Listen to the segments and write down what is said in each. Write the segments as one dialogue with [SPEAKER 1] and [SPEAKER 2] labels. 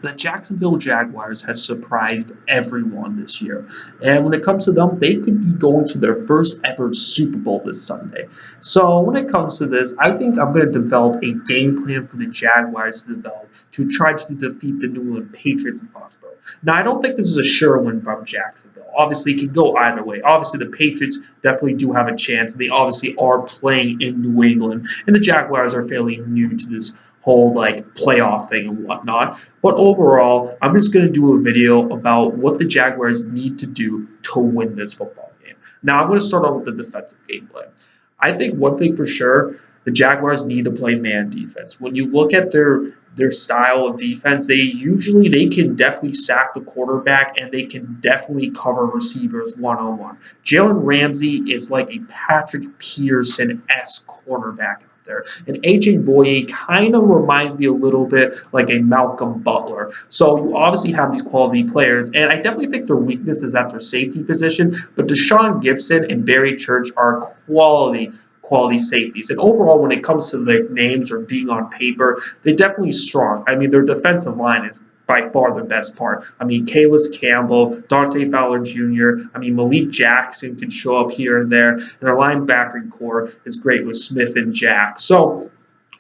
[SPEAKER 1] the Jacksonville Jaguars has surprised everyone this year. And when it comes to them, they could be going to their first ever Super Bowl this Sunday. So when it comes to this, I think I'm going to develop a game plan for the Jaguars to develop to try to defeat the New England Patriots in Foxborough. Now, I don't think this is a sure win from Jacksonville. Obviously, it can go either way. Obviously, the Patriots definitely do have a chance. They obviously are playing in New England, and the Jaguars are fairly new to this whole like playoff thing and whatnot. But overall, I'm just going to do a video about what the Jaguars need to do to win this football game. Now, I'm going to start off with the defensive game plan. I think one thing for sure, the Jaguars need to play man defense. When you look at their style of defense, they can definitely sack the quarterback and they can definitely cover receivers one-on-one. Jalen Ramsey is like a Patrick Peterson-esque cornerback out there. And AJ Boye kind of reminds me a little bit like a Malcolm Butler. So you obviously have these quality players, and I definitely think their weakness is at their safety position, but Deshaun Gibson and Barry Church are quality safeties. And overall, when it comes to their names or being on paper, they're definitely strong. I mean, their defensive line is by far the best part. I mean, Calais Campbell, Dante Fowler Jr., I mean, Malik Jackson can show up here and there. And their linebacker core is great with Smith and Jack. So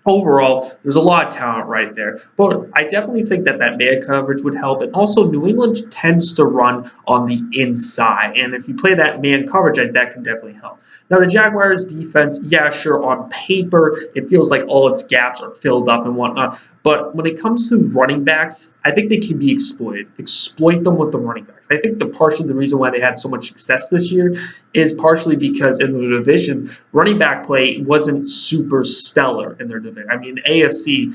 [SPEAKER 1] overall, there's a lot of talent right there. But I definitely think that man coverage would help. And also, New England tends to run on the inside. And if you play that man coverage, that can definitely help. Now, the Jaguars' defense, yeah, sure, on paper, it feels like all its gaps are filled up and whatnot. But when it comes to running backs, I think they can be exploited. Exploit them with the running backs. I think partially the reason why they had so much success this year is partially because in the division, running back play wasn't super stellar in their division. I mean, AFC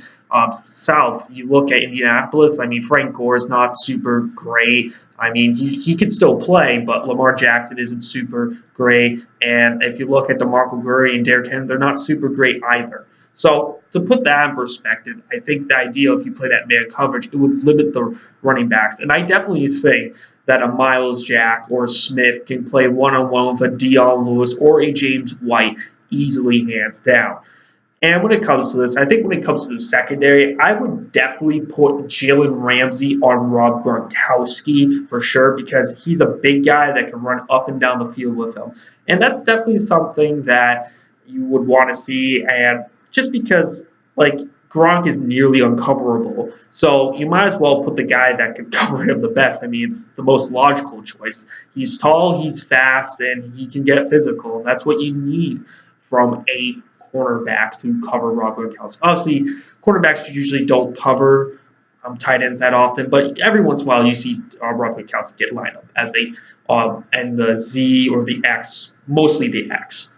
[SPEAKER 1] South, you look at Indianapolis, I mean, Frank Gore is not super great. I mean, he can still play, but Lamar Jackson isn't super great. And if you look at DeMarco Murray and Derrick Henry, they're not super great either. So to put that in perspective, I think the idea if you play that man coverage, it would limit the running backs. And I definitely think that a Miles Jack or Smith can play one-on-one with a Dion Lewis or a James White easily, hands down. And when it comes to this, I think when it comes to the secondary, I would definitely put Jalen Ramsey on Rob Gronkowski for sure because he's a big guy that can run up and down the field with him. And that's definitely something that you would want to see. And just because, like, Gronk is nearly uncoverable. So you might as well put the guy that can cover him the best. I mean, it's the most logical choice. He's tall, he's fast, and he can get physical. And that's what you need from a cornerback to cover Rob Gronkowski. Obviously, cornerbacks usually don't cover tight ends that often, but every once in a while you see Rob Gronkowski get lined up as and the Z or the X, mostly the X.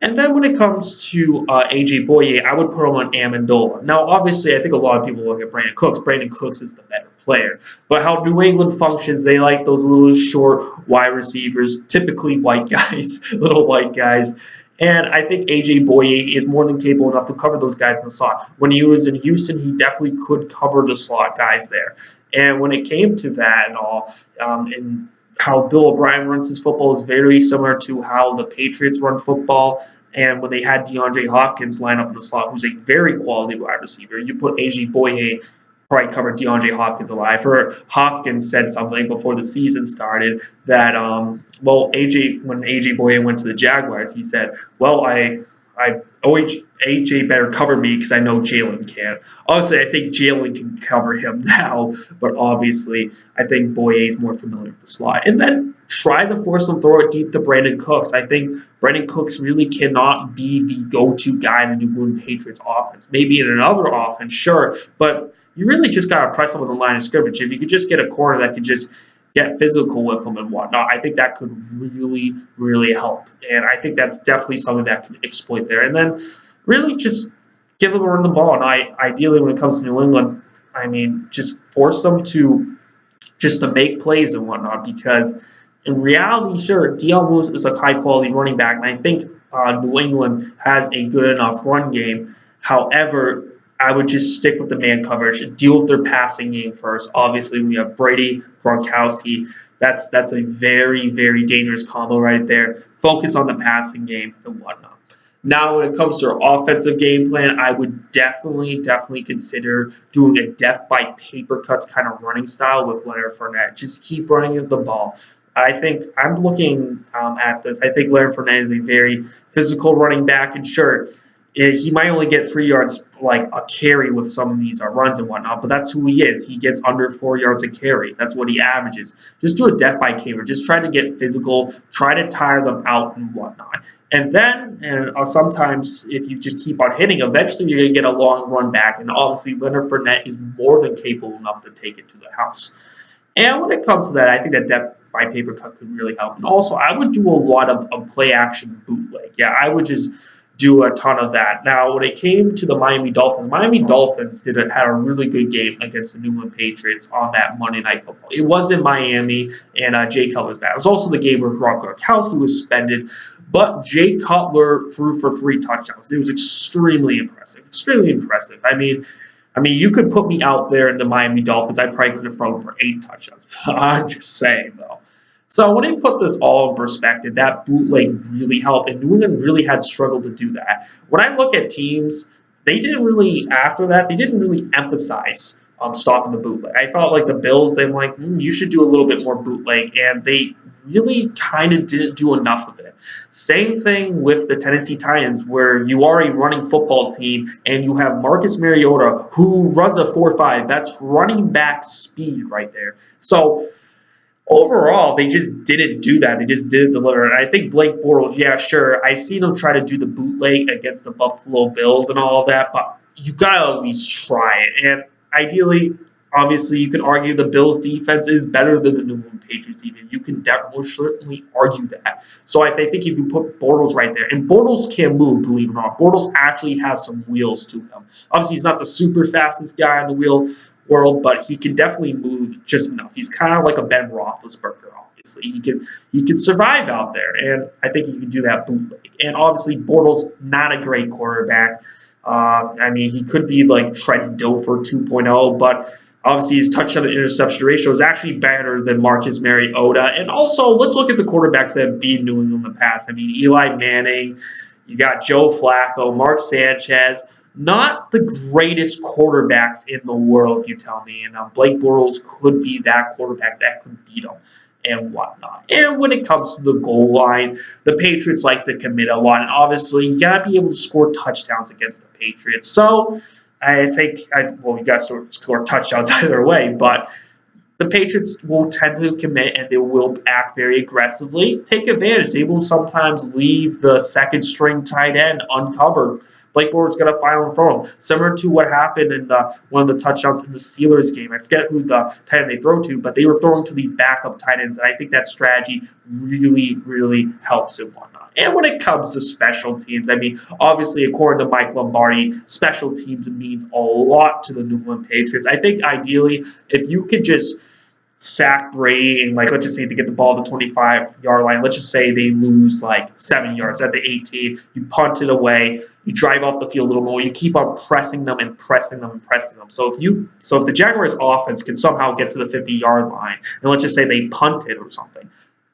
[SPEAKER 1] And then when it comes to AJ Boye, I would put him on Amendola. Now, obviously, I think a lot of people look at Brandon Cooks. Brandon Cooks is the better player. But how New England functions, they like those little short wide receivers, typically white guys, little white guys. And I think AJ Boye is more than capable enough to cover those guys in the slot. When he was in Houston, he definitely could cover the slot guys there. And when it came to that and all, and how Bill O'Brien runs his football is very similar to how the Patriots run football. And when they had DeAndre Hopkins line up in the slot, who's a very quality wide receiver, you put AJ Boye, probably covered DeAndre Hopkins alive. Hopkins said something before the season started that, when AJ Boye went to the Jaguars, he said, well, AJ better cover me because I know Jalen can. Obviously, I think Jalen can cover him now, but obviously, I think Boye is more familiar with the slot. And then try to force him throw it deep to Brandon Cooks. I think Brandon Cooks really cannot be the go-to guy in the New England Patriots offense. Maybe in another offense, sure, but you really just got to press him on the line of scrimmage. If you could just get a corner that could just get physical with them and whatnot, I think that could really, really help. And I think that's definitely something that can exploit there. And then really just give them a run the ball. And ideally, when it comes to New England, I mean, just force them to make plays and whatnot because in reality, sure, Dion Lewis is a high-quality running back, and I think New England has a good enough run game. However, I would just stick with the man coverage and deal with their passing game first. Obviously, we have Brady, Gronkowski. That's a very, very dangerous combo right there. Focus on the passing game and whatnot. Now, when it comes to our offensive game plan, I would definitely consider doing a death by paper cuts kind of running style with Leonard Fournette. Just keep running the ball. I think I'm looking at this. I think Leonard Fournette is a very physical running back, and sure, he might only get 3 yards like a carry with some of these runs and whatnot, but that's who he is. He gets under 4 yards a carry. That's what he averages. Just do a death by caper. Just try to get physical. Try to tire them out and whatnot. And then, sometimes if you just keep on hitting, eventually you're going to get a long run back. And obviously, Leonard Fournette is more than capable enough to take it to the house. And when it comes to that, I think that death by paper cut could really help. And also, I would do a lot of play action bootleg. Yeah, I would just do a ton of that. Now, when it came to the Miami Dolphins had a really good game against the New England Patriots on that Monday Night Football. It was in Miami, and Jay Cutler's back. It was also the game where Rob Gronkowski was suspended, but Jay Cutler threw for 3 touchdowns. It was extremely impressive. Extremely impressive. I mean, you could put me out there in the Miami Dolphins. I probably could have thrown for 8 touchdowns. I'm just saying, though. So when I put this all in perspective, that bootleg really helped, and New England really had struggled to do that. When I look at teams, they didn't really emphasize stopping the bootleg. I felt like the Bills, they're like, you should do a little bit more bootleg, and they really kind of didn't do enough of it. Same thing with the Tennessee Titans, where you are a running football team, and you have Marcus Mariota, who runs a 4.5. That's running back speed right there. So overall, they just didn't do that. They just didn't deliver. And I think Blake Bortles, yeah, sure, I've seen him try to do the bootleg against the Buffalo Bills and all of that, but you got to at least try it. And ideally, obviously, you can argue the Bills' defense is better than the New England Patriots even. You can definitely certainly argue that. So I think if you put Bortles right there, and Bortles can move, believe it or not. Bortles actually has some wheels to him. Obviously, he's not the super fastest guy in the wheel world, but he can definitely move just enough. He's kind of like a Ben Roethlisberger, obviously. He can survive out there, and I think he can do that bootleg. And obviously, Bortles, not a great quarterback. He could be like Trent Dilfer 2.0, but obviously his touchdown to interception ratio is actually better than Marcus Mariota. And also, let's look at the quarterbacks that have beaten New England in the past. Eli Manning, you got Joe Flacco, Mark Sanchez. Not the greatest quarterbacks in the world, if you tell me. And Blake Bortles could be that quarterback that could beat him and whatnot. And when it comes to the goal line, the Patriots like to commit a lot. And obviously, you got to be able to score touchdowns against the Patriots. So I think, you got to score touchdowns either way. But the Patriots will tend to commit, and they will act very aggressively. Take advantage. They will sometimes leave the second string tight end uncovered. Blake Bortles going to fire and throw him. Similar to what happened in one of the touchdowns in the Steelers game. I forget who the tight end they throw to, but they were throwing to these backup tight ends, and I think that strategy really helps and whatnot. And when it comes to special teams, obviously, according to Mike Lombardi, special teams means a lot to the New England Patriots. I think ideally, if you could just sack Brady and let's just say to get the ball to the 25-yard line, let's just say they lose 7 yards at the 18, you punt it away, you drive off the field a little more, you keep on pressing them. So if the Jaguars offense can somehow get to the 50-yard line, and let's just say they punt it or something,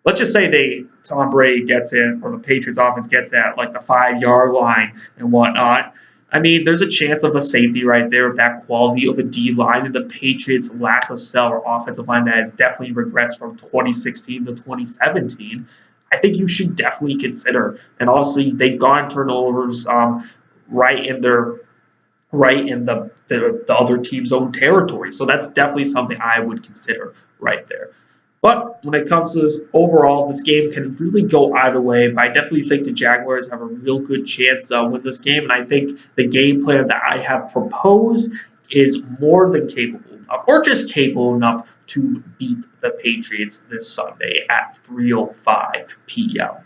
[SPEAKER 1] let's just say Tom Brady gets it or the Patriots offense gets it at the 5-yard line and whatnot. There's a chance of a safety right there of that quality of a D-line, and the Patriots' lack of stellar offensive line that has definitely regressed from 2016 to 2017. I think you should definitely consider. And obviously, they've gone turnovers right in the other team's own territory. So that's definitely something I would consider right there. But when it comes to this overall, this game can really go either way. But I definitely think the Jaguars have a real good chance to win this game. And I think the game plan that I have proposed is more than capable enough, or just capable enough to beat the Patriots this Sunday at 3:05 p.m.